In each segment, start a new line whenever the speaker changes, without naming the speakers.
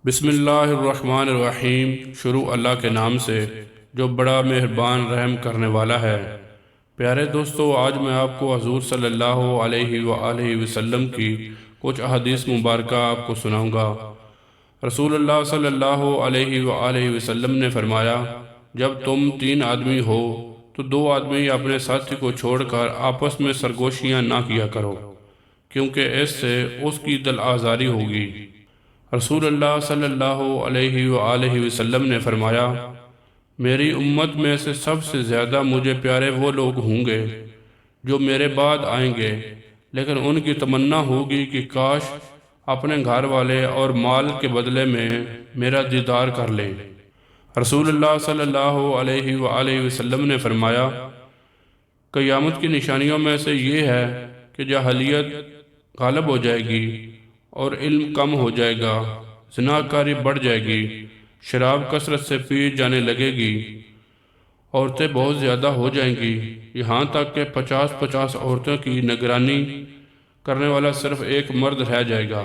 بسم اللہ الرحمن الرحیم۔ شروع اللہ کے نام سے جو بڑا مہربان رحم کرنے والا ہے۔ پیارے دوستو، آج میں آپ کو حضور صلی اللہ علیہ وآلہ وسلم کی کچھ احادیث مبارکہ آپ کو سناؤں گا۔ رسول اللہ صلی اللہ علیہ وآلہ وسلم نے فرمایا، جب تم 3 آدمی ہو تو 2 آدمی اپنے ساتھی کو چھوڑ کر آپس میں سرگوشیاں نہ کیا کرو، کیونکہ اس سے اس کی دل آزاری ہوگی۔ رسول اللہ صلی اللہ علیہ وآلہ وسلم نے فرمایا، میری امت میں سے سب سے زیادہ مجھے پیارے وہ لوگ ہوں گے جو میرے بعد آئیں گے، لیکن ان کی تمنا ہوگی کہ کاش اپنے گھر والے اور مال کے بدلے میں میرا دیدار کر لیں۔ رسول اللہ صلی اللہ علیہ وآلہ وسلم نے فرمایا، قیامت کی نشانیوں میں سے یہ ہے کہ جاہلیت غالب ہو جائے گی اور علم کم ہو جائے گا، زناکاری بڑھ جائے گی، شراب کثرت سے پی جانے لگے گی، عورتیں بہت زیادہ ہو جائیں گی، یہاں تک کہ 50 عورتوں کی نگرانی کرنے والا صرف ایک مرد رہ جائے گا۔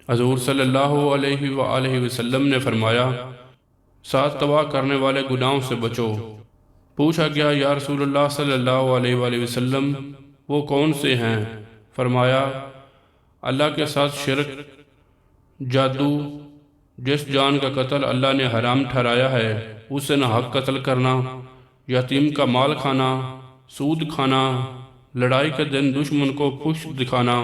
حضور صلی اللہ علیہ وآلہ وسلم نے فرمایا، 7 تباہ کرنے والے گناہوں سے بچو۔ پوچھا گیا، یا رسول اللہ صلی اللہ علیہ وآلہ وسلم وہ کون سے ہیں؟ فرمایا، اللہ کے ساتھ شرک، جادو، جس جان کا قتل اللہ نے حرام ٹھہرایا ہے اسے ناحق قتل کرنا، یتیم کا مال کھانا، سود کھانا، لڑائی کے دن دشمن کو پشت دکھانا،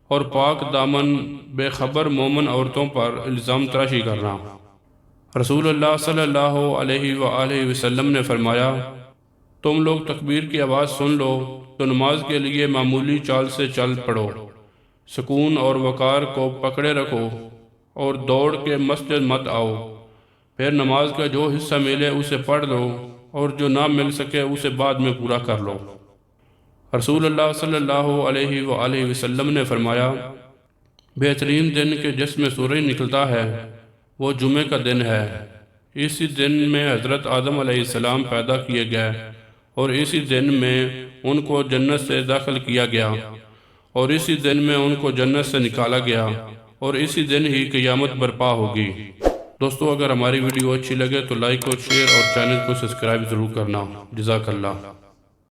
اور پاک دامن بے خبر مومن عورتوں پر الزام تراشی کرنا۔ رسول اللہ صلی اللہ علیہ وآلہ وسلم نے فرمایا، تم لوگ تکبیر کی آواز سن لو تو نماز کے لیے معمولی چال سے چل پڑو، سکون اور وقار کو پکڑے رکھو اور دوڑ کے مسجد مت آؤ، پھر نماز کا جو حصہ ملے اسے پڑھ لو اور جو نہ مل سکے اسے بعد میں پورا کر لو۔ رسول اللہ صلی اللہ علیہ وآلہ وسلم نے فرمایا، بہترین دن کے جس میں سورج نکلتا ہے وہ جمعہ کا دن ہے۔ اسی دن میں حضرت آدم علیہ السلام پیدا کیے گئے اور اسی دن میں ان کو جنت سے داخل کیا گیا اور اسی دن میں ان کو جنت سے نکالا گیا اور اسی دن ہی قیامت برپا ہوگی۔ دوستو، اگر ہماری ویڈیو اچھی لگے تو لائک اور شیئر اور چینل کو سبسکرائب ضرور کرنا۔ جزاک اللہ۔